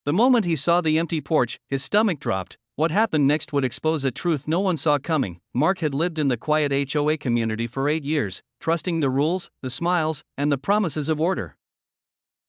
The moment he saw the empty porch, his stomach dropped. What happened next would expose a truth no one saw coming. Mark had lived in the quiet HOA community for 8 years, trusting the rules, the smiles, and the promises of order.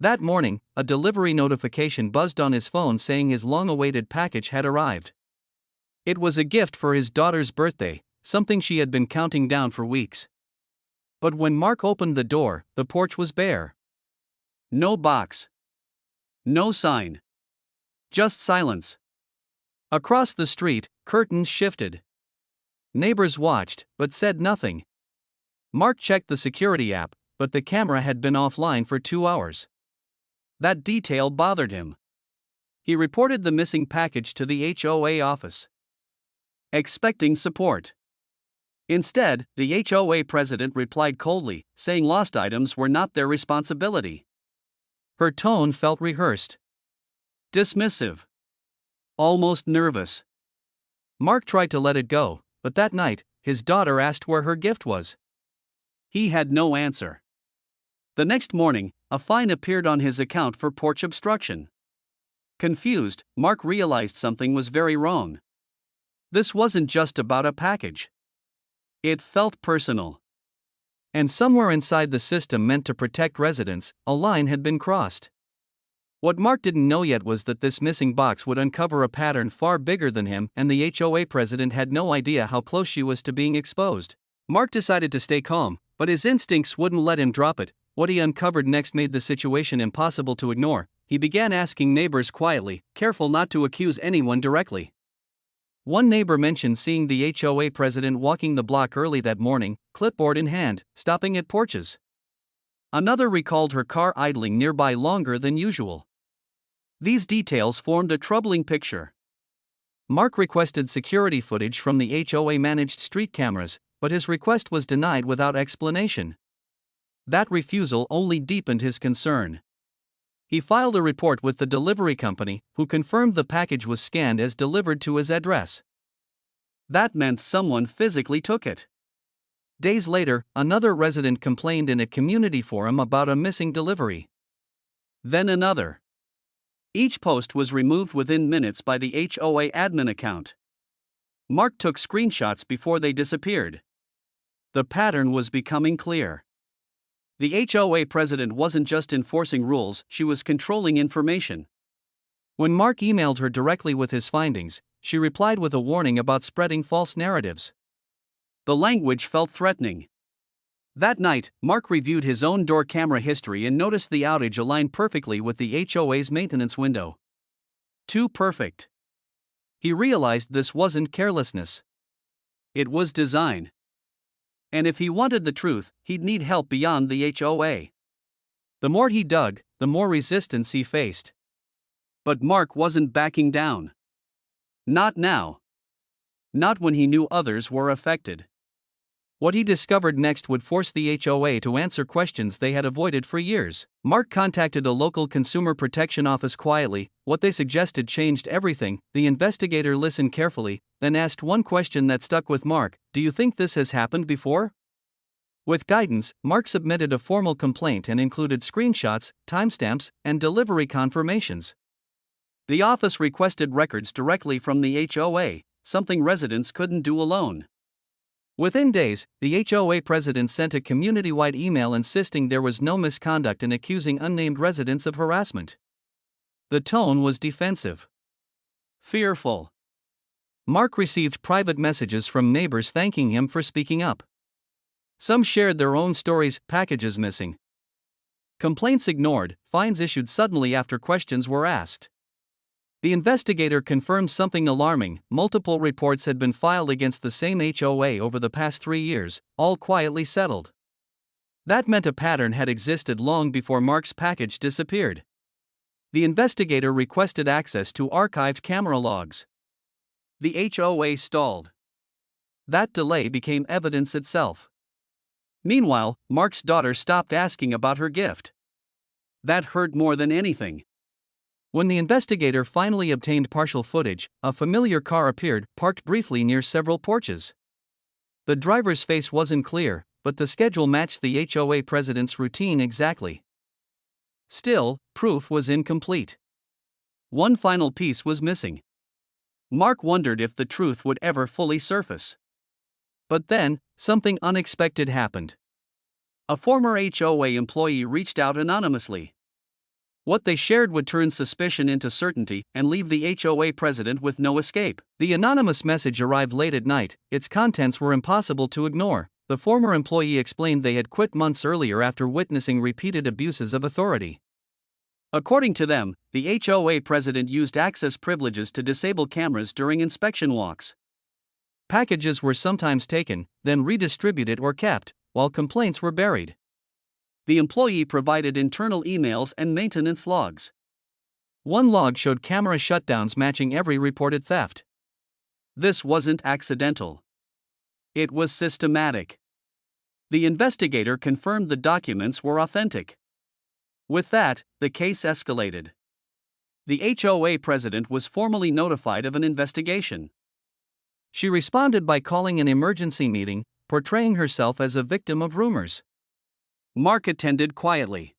That morning, a delivery notification buzzed on his phone saying his long-awaited package had arrived. It was a gift for his daughter's birthday, something she had been counting down for weeks. But when Mark opened the door, the porch was bare. No box. No sign. Just silence. Across the street, curtains shifted. Neighbors watched, but said nothing. Mark checked the security app, but the camera had been offline for 2 hours. That detail bothered him. He reported the missing package to the HOA office, expecting support. Instead, the HOA president replied coldly, saying lost items were not their responsibility. Her tone felt rehearsed, dismissive, almost nervous. Mark tried to let it go, but that night, his daughter asked where her gift was. He had no answer. The next morning, a fine appeared on his account for porch obstruction. Confused, Mark realized something was very wrong. This wasn't just about a package. It felt personal. And somewhere inside the system meant to protect residents, a line had been crossed. What Mark didn't know yet was that this missing box would uncover a pattern far bigger than him, and the HOA president had no idea how close she was to being exposed. Mark decided to stay calm, but his instincts wouldn't let him drop it. What he uncovered next made the situation impossible to ignore. He began asking neighbors quietly, careful not to accuse anyone directly. One neighbor mentioned seeing the HOA president walking the block early that morning, clipboard in hand, stopping at porches. Another recalled her car idling nearby longer than usual. These details formed a troubling picture. Mark requested security footage from the HOA-managed street cameras, but his request was denied without explanation. That refusal only deepened his concern. He filed a report with the delivery company, who confirmed the package was scanned as delivered to his address. That meant someone physically took it. Days later, another resident complained in a community forum about a missing delivery. Then another. Each post was removed within minutes by the HOA admin account. Mark took screenshots before they disappeared. The pattern was becoming clear. The HOA president wasn't just enforcing rules, she was controlling information. When Mark emailed her directly with his findings, she replied with a warning about spreading false narratives. The language felt threatening. That night, Mark reviewed his own door camera history and noticed the outage aligned perfectly with the HOA's maintenance window. Too perfect. He realized this wasn't carelessness. It was design. And if he wanted the truth, he'd need help beyond the HOA. The more he dug, the more resistance he faced. But Mark wasn't backing down. Not now. Not when he knew others were affected. What he discovered next would force the HOA to answer questions they had avoided for years. Mark contacted a local consumer protection office quietly. What they suggested changed everything. The investigator listened carefully, then asked one question that stuck with Mark: "Do you think this has happened before?" With guidance, Mark submitted a formal complaint and included screenshots, timestamps, and delivery confirmations. The office requested records directly from the HOA, something residents couldn't do alone. Within days, the HOA president sent a community-wide email insisting there was no misconduct and accusing unnamed residents of harassment. The tone was defensive. Fearful. Mark received private messages from neighbors thanking him for speaking up. Some shared their own stories: packages missing, complaints ignored, fines issued suddenly after questions were asked. The investigator confirmed something alarming: multiple reports had been filed against the same HOA over the past 3 years, all quietly settled. That meant a pattern had existed long before Mark's package disappeared. The investigator requested access to archived camera logs. The HOA stalled. That delay became evidence itself. Meanwhile, Mark's daughter stopped asking about her gift. That hurt more than anything. When the investigator finally obtained partial footage, a familiar car appeared, parked briefly near several porches. The driver's face wasn't clear, but the schedule matched the HOA president's routine exactly. Still, proof was incomplete. One final piece was missing. Mark wondered if the truth would ever fully surface. But then, something unexpected happened. A former HOA employee reached out anonymously. What they shared would turn suspicion into certainty and leave the HOA president with no escape. The anonymous message arrived late at night. Its contents were impossible to ignore. The former employee explained they had quit months earlier after witnessing repeated abuses of authority. According to them, the HOA president used access privileges to disable cameras during inspection walks. Packages were sometimes taken, then redistributed or kept, while complaints were buried. The employee provided internal emails and maintenance logs. One log showed camera shutdowns matching every reported theft. This wasn't accidental. It was systematic. The investigator confirmed the documents were authentic. With that, the case escalated. The HOA president was formally notified of an investigation. She responded by calling an emergency meeting, portraying herself as a victim of rumors. Mark attended quietly.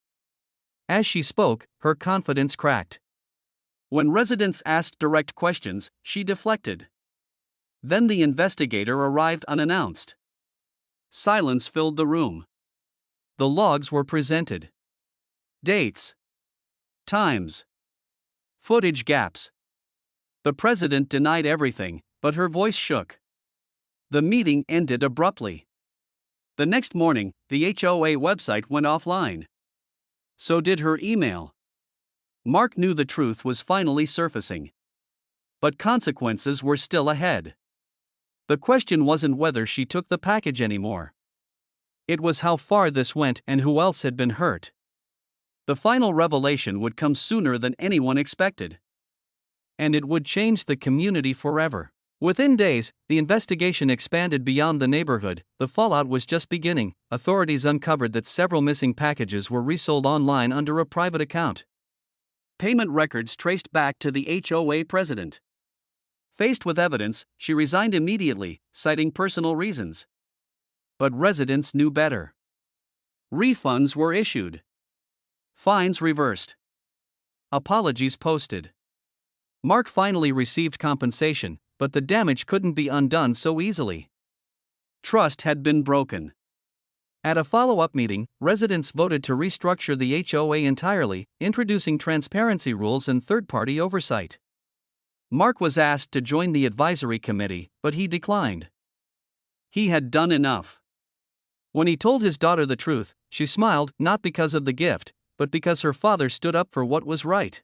As she spoke, her confidence cracked. When residents asked direct questions, she deflected. Then the investigator arrived unannounced. Silence filled the room. The logs were presented. Dates, times, footage gaps. The president denied everything, but her voice shook. The meeting ended abruptly. The next morning, the HOA website went offline. So did her email. Mark knew the truth was finally surfacing. But consequences were still ahead. The question wasn't whether she took the package anymore. It was how far this went and who else had been hurt. The final revelation would come sooner than anyone expected. And it would change the community forever. Within days, the investigation expanded beyond the neighborhood. The fallout was just beginning. Authorities uncovered that several missing packages were resold online under a private account. Payment records traced back to the HOA president. Faced with evidence, she resigned immediately, citing personal reasons. But residents knew better. Refunds were issued. Fines reversed. Apologies posted. Mark finally received compensation, but the damage couldn't be undone so easily. Trust had been broken. At a follow-up meeting, residents voted to restructure the HOA entirely, introducing transparency rules and third-party oversight. Mark was asked to join the advisory committee, but he declined. He had done enough. When he told his daughter the truth, she smiled, not because of the gift, but because her father stood up for what was right.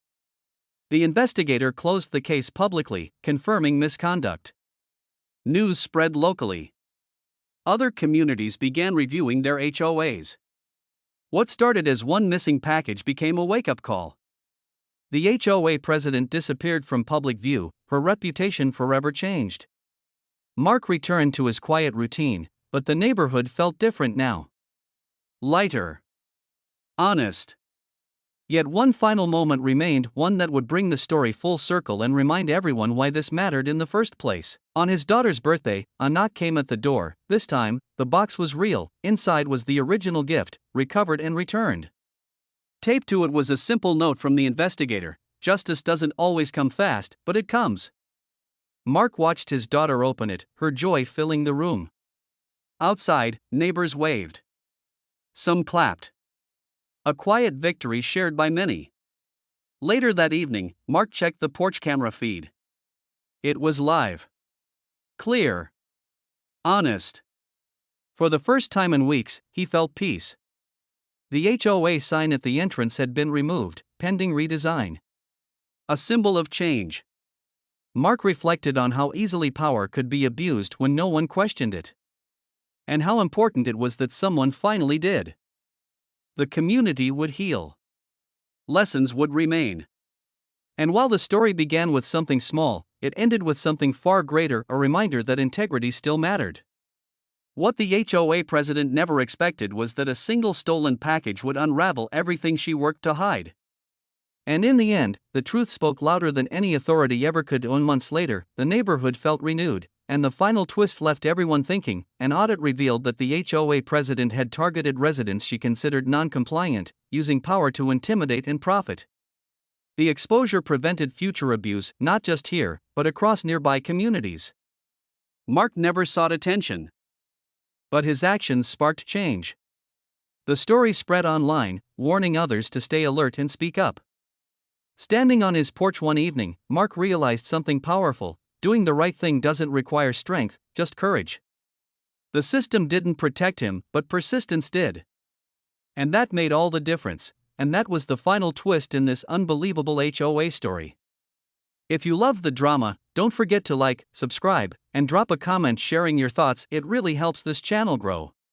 The investigator closed the case publicly, confirming misconduct. News spread locally. Other communities began reviewing their HOAs. What started as one missing package became a wake-up call. The HOA president disappeared from public view, her reputation forever changed. Mark returned to his quiet routine, but the neighborhood felt different now. Lighter. Honest. Yet one final moment remained, one that would bring the story full circle and remind everyone why this mattered in the first place. On his daughter's birthday, a knock came at the door. This time, the box was real. Inside was the original gift, recovered and returned. Taped to it was a simple note from the investigator: "Justice doesn't always come fast, but it comes." Mark watched his daughter open it, her joy filling the room. Outside, neighbors waved. Some clapped. A quiet victory shared by many. Later that evening, Mark checked the porch camera feed. It was live. Clear. Honest. For the first time in weeks, he felt peace. The HOA sign at the entrance had been removed, pending redesign. A symbol of change. Mark reflected on how easily power could be abused when no one questioned it. And how important it was that someone finally did. The community would heal. Lessons would remain. And while the story began with something small, it ended with something far greater, a reminder that integrity still mattered. What the HOA president never expected was that a single stolen package would unravel everything she worked to hide. And in the end, the truth spoke louder than any authority ever could. Months later, the neighborhood felt renewed, and the final twist left everyone thinking. An audit revealed that the HOA president had targeted residents she considered non-compliant, using power to intimidate and profit. The exposure prevented future abuse not just here, but across nearby communities. Mark never sought attention, but his actions sparked change. The story spread online, warning others to stay alert and speak up. Standing on his porch one evening, Mark realized something powerful: doing the right thing doesn't require strength, just courage. The system didn't protect him, but persistence did. And that made all the difference, and that was the final twist in this unbelievable HOA story. If you love the drama, don't forget to like, subscribe, and drop a comment sharing your thoughts. It really helps this channel grow.